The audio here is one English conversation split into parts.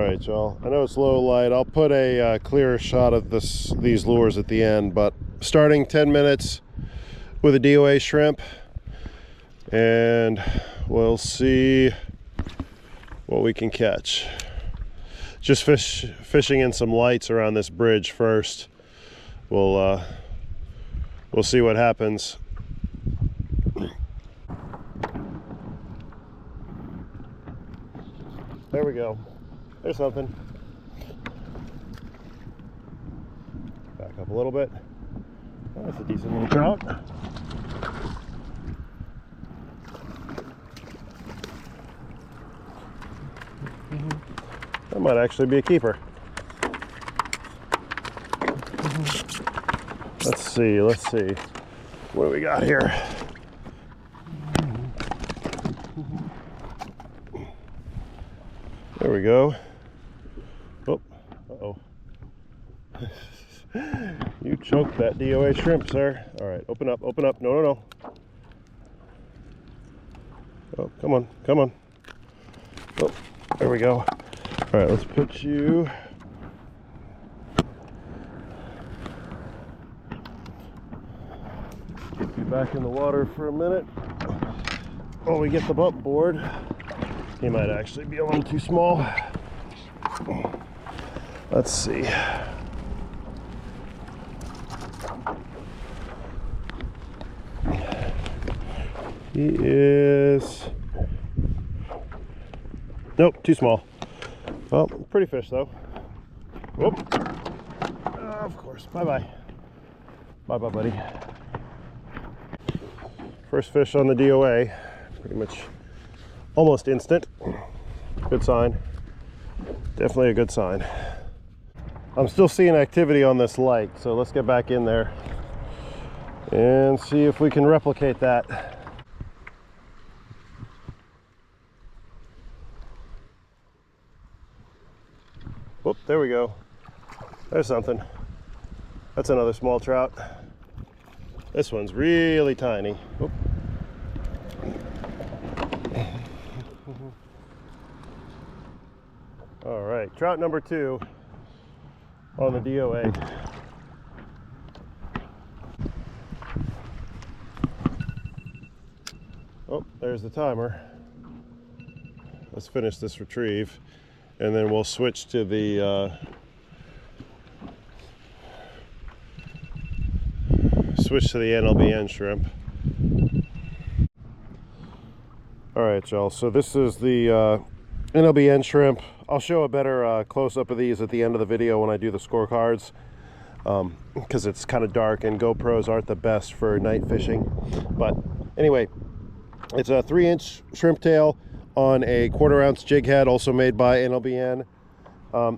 Alright, y'all. I know it's low light. I'll put a clearer shot of these lures at the end, but starting 10 minutes with a DOA shrimp, and we'll see what we can catch. Just fishing in some lights around this bridge first. We'll see what happens. There we go. There's something. Back up a little bit. Oh, that's a decent little trout. That might actually be a keeper. Let's see. What do we got here? There we go. Oh, uh-oh. You choked that DOA shrimp, sir. All right, open up. No. Oh, come on. Oh, there we go. All right, let's put you. Get you back in the water for a minute while we get the bump board. He might actually be a little too small. Let's see. He is... Nope, too small. Well, pretty fish though. Whoop. Of course. Bye-bye. Bye-bye, buddy. First fish on the DOA. Pretty much almost instant. Good sign. Definitely a good sign. I'm still seeing activity on this light, so let's get back in there and see if we can replicate that. Whoop, there we go. There's something. That's another small trout. This one's really tiny. Whoop. All right, trout number 2 on the DOA. Oh, there's the timer. Let's finish this retrieve, and then we'll switch to the NLBN shrimp. All right, y'all. So this is the NLBN shrimp. I'll show a better close-up of these at the end of the video when I do the scorecards, because it's kind of dark and GoPros aren't the best for night fishing. But anyway, it's a 3-inch shrimp tail on a 1/4 ounce jig head, also made by NLBN.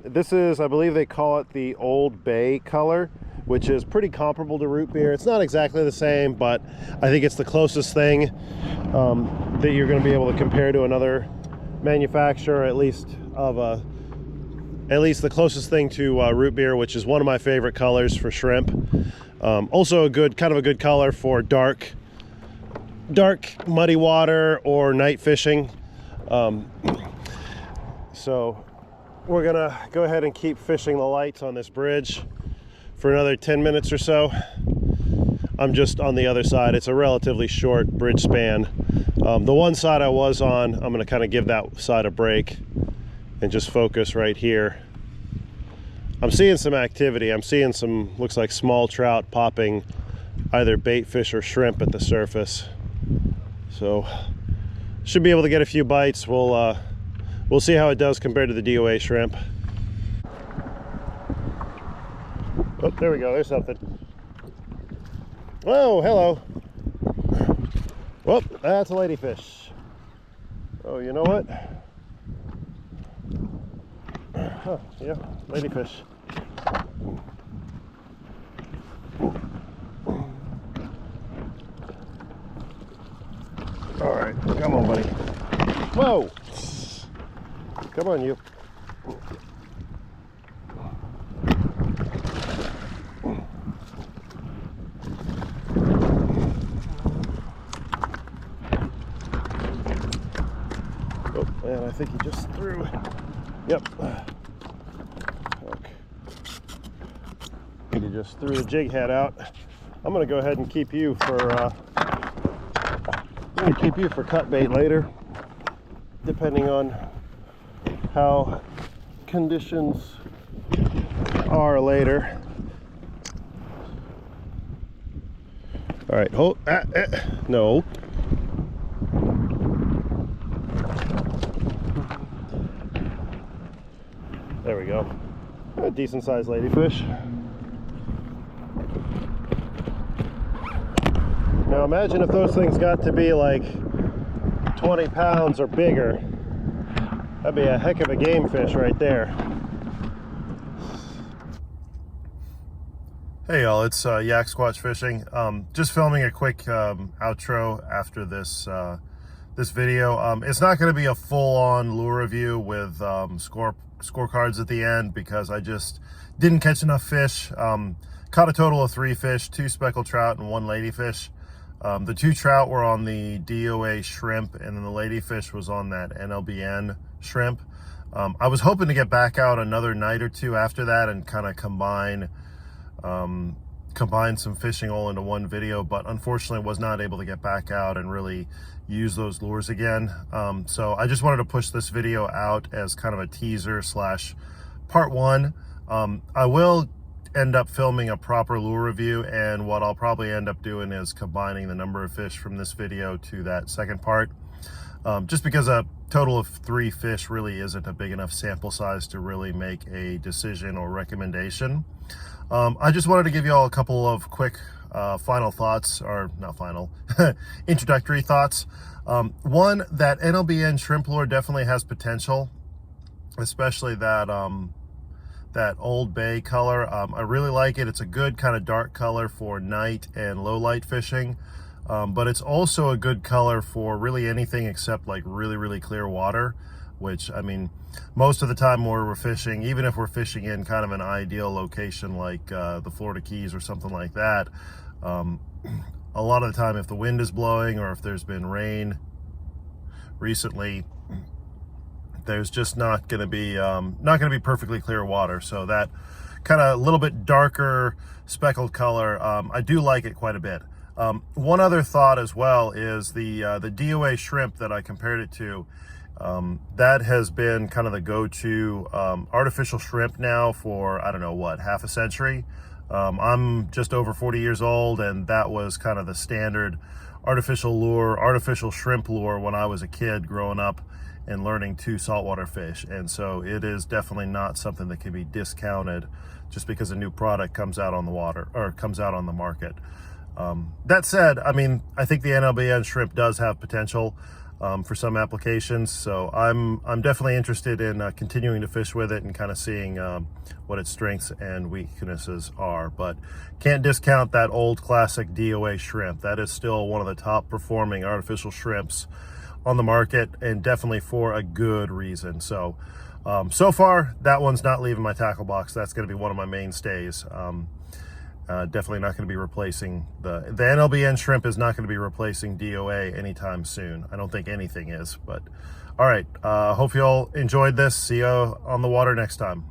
This is, I believe they call it the Old Bay color, which is pretty comparable to root beer. It's not exactly the same, but I think it's the closest thing that you're going to be able to compare to another manufacturer, at least the closest thing to root beer, which is one of my favorite colors for shrimp. Also a good color for dark muddy water or night fishing. So we're gonna go ahead and keep fishing the lights on this bridge for another 10 minutes or so. I'm just on the other side. It's a relatively short bridge span. The one side I was on, I'm gonna kind of give that side a break and just focus right here. I'm seeing some activity. I'm seeing some, looks like small trout popping either bait fish or shrimp at the surface. So should be able to get a few bites. We'll see how it does compared to the DOA shrimp. Oh, there we go. There's something. Whoa, hello. Whoop, that's a ladyfish. Oh, you know what? Huh, yeah, ladyfish. All right, come on, buddy. Whoa! Come on, you. Oh, man, I think he just threw. Yep. lady just threw the jig head out. I'm gonna go ahead and keep you for cut bait later, depending on how conditions are later. All right, hold. No. There we go. A decent sized ladyfish. Now imagine if those things got to be like 20 pounds or bigger. That'd be a heck of a game fish right there. Hey y'all, it's Yak Squatch Fishing. Just filming a quick outro after this this video. It's not going to be a full-on lure review with scorecards at the end, because I just didn't catch enough fish. Caught a total of 3 fish, 2 speckled trout and 1 ladyfish. The 2 trout were on the DOA Shrimp, and then the ladyfish was on that NLBN Shrimp. I was hoping to get back out another night or 2 after that and kind of combine some fishing all into one video, but unfortunately was not able to get back out and really use those lures again. So I just wanted to push this video out as kind of a teaser slash part 1. I will end up filming a proper lure review, and what I'll probably end up doing is combining the number of fish from this video to that second part, just because a total of 3 fish really isn't a big enough sample size to really make a decision or recommendation. I just wanted to give you all a couple of quick final thoughts, or not final, introductory thoughts. One, that NLBN shrimp lure definitely has potential, especially that that Old Bay color. I really like it. It's a good kind of dark color for night and low light fishing, but it's also a good color for really anything except like really clear water, which, I mean, most of the time where we're fishing, even if we're fishing in kind of an ideal location like the Florida Keys or something like that, a lot of the time if the wind is blowing or if there's been rain recently, there's just not going to be perfectly clear water. So that kind of little bit darker speckled color, I do like it quite a bit. One other thought as well is the DOA Shrimp that I compared it to. That has been kind of the go-to artificial shrimp now for, I don't know what, half a century. I'm just over 40 years old, and that was kind of the standard artificial shrimp lure when I was a kid growing up and learning to saltwater fish. And so it is definitely not something that can be discounted just because a new product comes out on the water or comes out on the market. That said, I mean, I think the NLBN shrimp does have potential for some applications, so I'm definitely interested in continuing to fish with it and kind of seeing what its strengths and weaknesses are. But can't discount that old classic DOA shrimp. That is still one of the top performing artificial shrimps on the market, and definitely for a good reason. So so far that one's not leaving my tackle box. That's going to be one of my mainstays. Definitely not going to be replacing the NLBN shrimp is not going to be replacing DOA anytime soon. I don't think anything is. But all right, hope you all enjoyed this. See you on the water next time.